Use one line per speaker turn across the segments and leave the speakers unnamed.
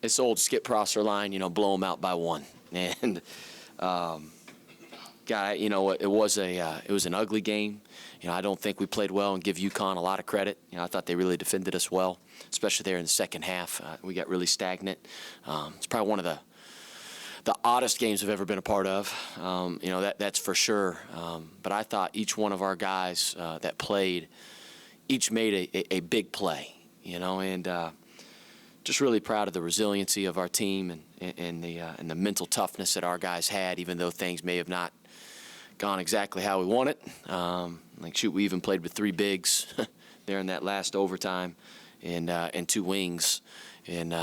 this old Skip Prosser line, blow them out by one. And, God, it was an ugly game. I don't think we played well and give UConn a lot of credit. I thought they really defended us well, especially there in the second half. We got really stagnant. It's probably one of the oddest games I've ever been a part of. That's for sure. But I thought each one of our guys that played, each made a big play, and just really proud of the resiliency of our team and the mental toughness that our guys had, even though things may have not gone exactly how we wanted. We even played with 3 bigs there in that last overtime and 2 wings, and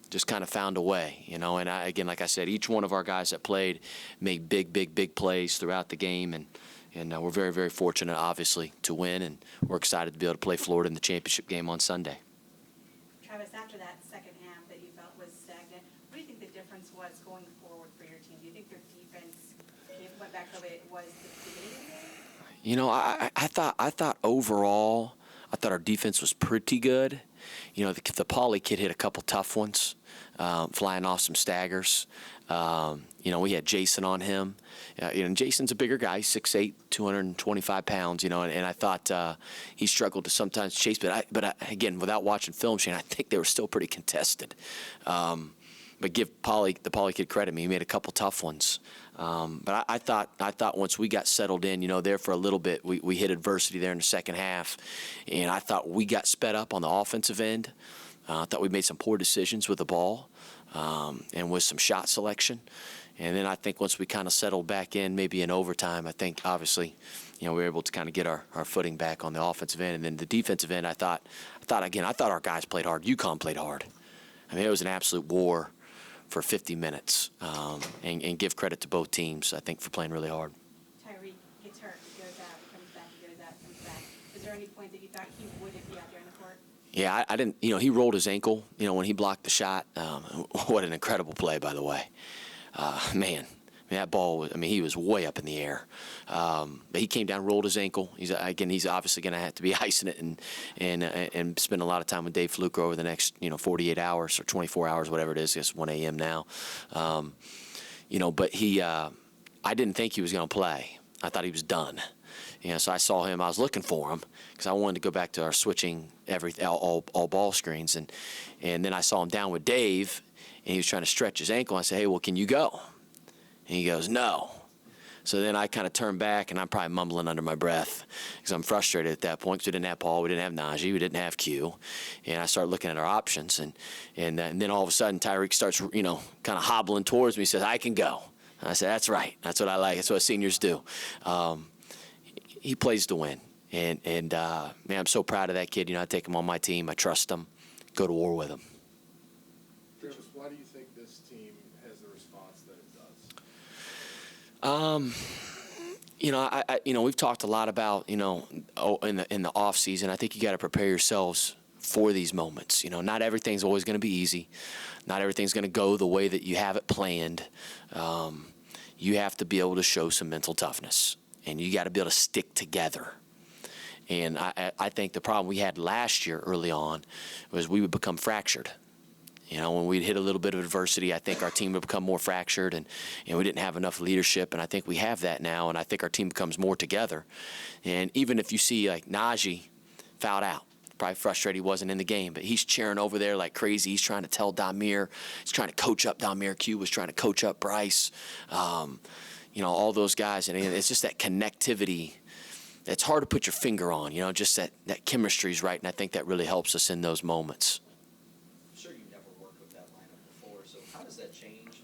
just kind of found a way, And again, like I said, each one of our guys that played made big plays throughout the game, and we're very, very fortunate, obviously, to win, and we're excited to be able to play Florida in the championship game on Sunday.
Travis, after that second half that you felt was stagnant, what do you think the difference was going forward for your team? Do you think their defense went back the way it was at the beginning of the game?
I thought overall, I thought our defense was pretty good. The Pauly kid hit a couple tough ones, flying off some staggers. We had Jason on him. Jason's a bigger guy, 6'8", 225 pounds, and I thought he struggled to sometimes chase. But again, without watching film, Shane, I think they were still pretty contested. But give the Pauly kid credit. He made a couple tough ones. But I thought once we got settled in, there for a little bit, we hit adversity there in the second half, and I thought we got sped up on the offensive end. I thought we made some poor decisions with the ball and with some shot selection. And then I think once we kind of settled back in, maybe in overtime, I think obviously, we were able to kind of get our footing back on the offensive end. And then the defensive end, I thought our guys played hard. UConn played hard. It was an absolute war for 50 minutes, and give credit to both teams, I think, for playing really hard.
Tyreke gets hurt, he goes out, he comes back, he goes out, comes back. Is there any point that you thought he wouldn't be out there on the court?
Yeah, I didn't, he rolled his ankle, when he blocked the shot. What an incredible play, by the way. That ball was, he was way up in the air. But he came down, rolled his ankle. He's obviously going to have to be icing it and spend a lot of time with Dave Fluker over the next, 48 hours or 24 hours, whatever it is. It's 1 a.m. now. But I didn't think he was going to play. I thought he was done. So I saw him. I was looking for him because I wanted to go back to our switching all ball screens. And then I saw him down with Dave, and he was trying to stretch his ankle. I said, hey, well, can you go? And he goes, no. So then I kind of turned back, and I'm probably mumbling under my breath because I'm frustrated at that point because we didn't have Paul, we didn't have Najee, we didn't have Q. And I started looking at our options. And then all of a sudden, Tyreke starts, kind of hobbling towards me. He says, I can go. And I said, that's right. That's what I like. That's what seniors do. He plays to win. And I'm so proud of that kid. I take him on my team. I trust him. Go to war with him.
Travis, why do you think this team has the response that it does?
We've talked a lot about, in the off season. I think you got to prepare yourselves for these moments. Not everything's always going to be easy. Not everything's going to go the way that you have it planned. You have to be able to show some mental toughness, and you got to be able to stick together. And I think the problem we had last year early on was we would become fractured. When we'd hit a little bit of adversity, I think our team would become more fractured, and we didn't have enough leadership, and I think we have that now, and I think our team becomes more together. And even if you see, like, Najee fouled out, probably frustrated he wasn't in the game, but he's cheering over there like crazy. He's trying to tell Damir. He's trying to coach up Damir. Q was trying to coach up Bryce. All those guys, and it's just that connectivity. It's hard to put your finger on, just that chemistry's right, and I think that really helps us in those moments.
I'm sure you never worked with that lineup before, so how does that change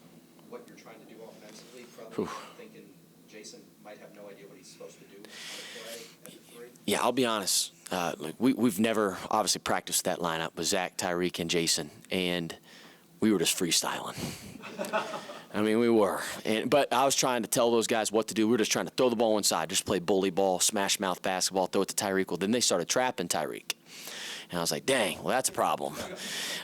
what you're trying to do offensively? Probably thinking Jason might have no idea what he's supposed to do on the play at the 3.
Yeah, I'll be honest. We've never obviously practiced that lineup with Zach, Tyreke, and Jason, and we were just freestyling. We were. But I was trying to tell those guys what to do. We were just trying to throw the ball inside, just play bully ball, smash mouth basketball, throw it to Tyreke. Well, then they started trapping Tyreke. And I was like, dang, well, that's a problem.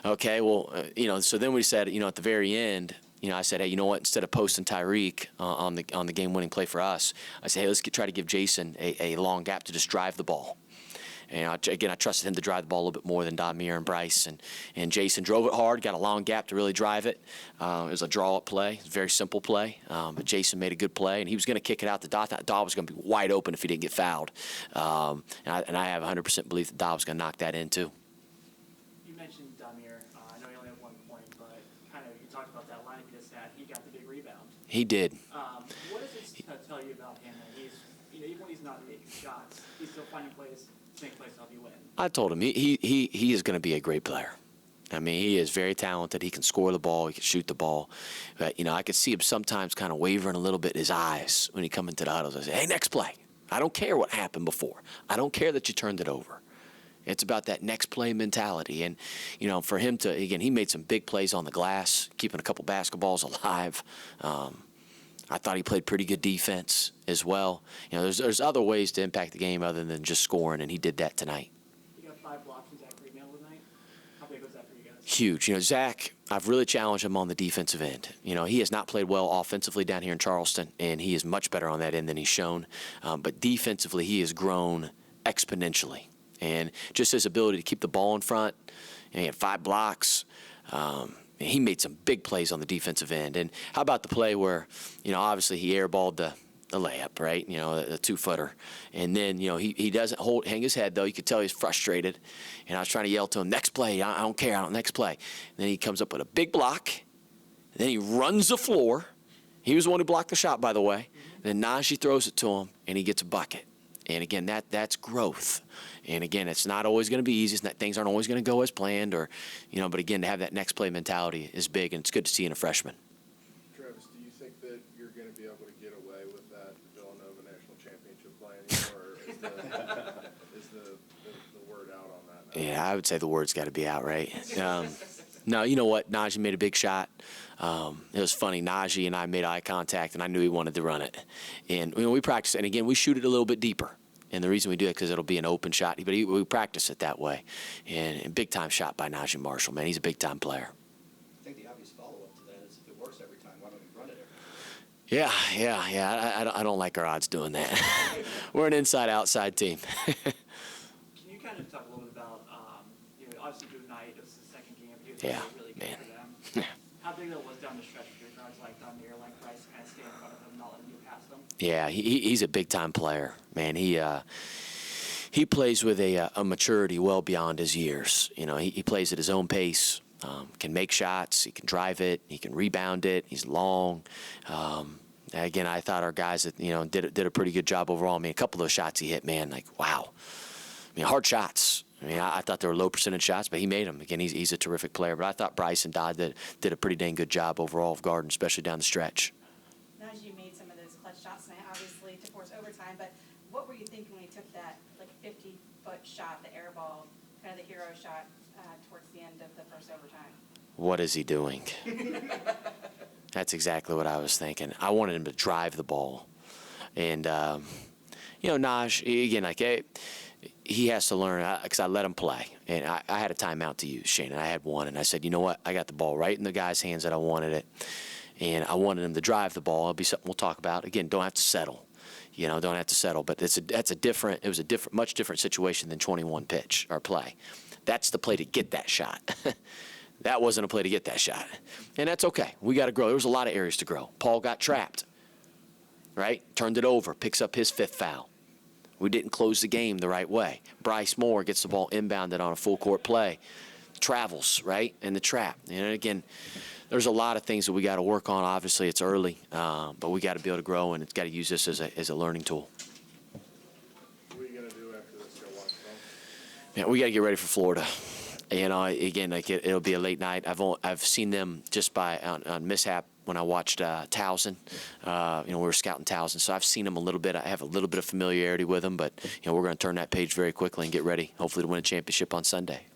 Okay, well, so then we said, at the very end, I said, hey, you know what, instead of posting Tyreke on the game-winning play for us, I said, hey, let's try to give Jason a long gap to just drive the ball. And again, I trusted him to drive the ball a little bit more than Damir and Bryce. And Jason drove it hard, got a long gap to really drive it. It was a draw-up play, very simple play. But Jason made a good play, and he was going to kick it out to Dot. Dot was going to be wide open if he didn't get fouled. And I have 100% belief that Dot was going to knock that in too.
You mentioned Damir. I know he only had 1 point, but kind of you talked about that line you just had. He got the big rebound.
He did.
What does it tell you about him? That he's, even when he's not making shots, he's still finding plays to make plays to help you win.
I told him he is going to be a great player. I mean, he is very talented. He can score the ball. He can shoot the ball. But, I could see him sometimes kind of wavering a little bit in his eyes when he come into the huddles. I say, hey, next play. I don't care what happened before. I don't care that you turned it over. It's about that next play mentality. And, for him to, again, he made some big plays on the glass, keeping a couple basketballs alive. I thought he played pretty good defense as well. There's other ways to impact the game other than just scoring, and he did that tonight.
You got 5 blocks from Zach tonight. How big was that for you guys?
Huge. Zach, I've really challenged him on the defensive end. He has not played well offensively down here in Charleston, and he is much better on that end than he's shown. But defensively, he has grown exponentially. And just his ability to keep the ball in front, he had 5 blocks. He made some big plays on the defensive end. And how about the play where, obviously he airballed the layup, right? The 2-footer. And then, he doesn't hang his head, though. You could tell he's frustrated. And I was trying to yell to him, next play, I don't care, next play. And then he comes up with a big block. And then he runs the floor. He was the one who blocked the shot, by the way. And then Najee throws it to him, and he gets a bucket. And again, that's growth. And again, it's not always going to be easy. Things aren't always going to go as planned, but again, to have that next play mentality is big, and it's good to see in a freshman.
Travis, do you think that you're going to be able to get away with that Villanova National Championship play anymore, or is the word out on that now?
Yeah, I would say the word's got to be out, right? No, you know what? Najee made a big shot. It was funny. Najee and I made eye contact, and I knew he wanted to run it. And we practiced, and again, we shoot it a little bit deeper. And the reason we do it because it'll be an open shot, but we practice it that way. And big time shot by Najee Marshall, man. He's a big time player.
I think the obvious follow-up to that is if it works every time, why don't we run it every time?
Yeah. I don't like our odds doing that. We're an inside-outside team.
Can you kind of talk a little bit about, obviously tonight, it was the second game. He was really good for them. How big that was down the stretch for your guys like Damir, like Bryce, kind of staying in front of him, not letting you pass them?
Yeah, he's a big-time player, man. He plays with a maturity well beyond his years. He plays at his own pace, can make shots, he can drive it, he can rebound it, he's long. Again, I thought our guys did a pretty good job overall. I mean, a couple of those shots he hit, man, like, wow. I mean, hard shots. I mean, I thought they were low percentage shots, but he made them. Again, he's a terrific player. But I thought Bryce and Dodd did a pretty dang good job overall of guarding, especially down the stretch.
Najee made some of those clutch shots tonight, obviously, to force overtime. But what were you thinking when he took that 50-foot shot, the air ball, kind of the hero shot towards the end of the first overtime?
What is he doing? That's exactly what I was thinking. I wanted him to drive the ball. And, Naj, again, he has to learn, because I let him play. And I had a timeout to use, Shane, and I had one. And I said, you know what? I got the ball right in the guy's hands that I wanted it. And I wanted him to drive the ball. It'll be something we'll talk about. Again, don't have to settle. Don't have to settle. But it was a much different situation than 21 pitch or play. That's the play to get that shot. That wasn't a play to get that shot. And that's okay. We got to grow. There was a lot of areas to grow. Paul got trapped, right? Turned it over, picks up his 5th foul. We didn't close the game the right way. Bryce Moore gets the ball inbounded on a full court play. Travels, right, in the trap. And again, there's a lot of things that we got to work on. Obviously, it's early, but we got to be able to grow, and it's got to use this as a learning tool.
What are you going to do after this? Go watch film?
Yeah, we got to get ready for Florida. Again, it'll be a late night. I've seen them just on mishap when I watched Towson. We were scouting Towson, so I've seen them a little bit. I have a little bit of familiarity with them, but we're going to turn that page very quickly and get ready, hopefully, to win a championship on Sunday.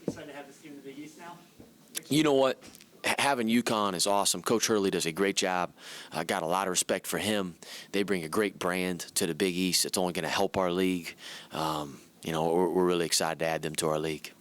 Excited to have this team in the Big East now?
You know what? Having UConn is awesome. Coach Hurley does a great job. I got a lot of respect for him. They bring a great brand to the Big East. It's only going to help our league. We're really excited to add them to our league.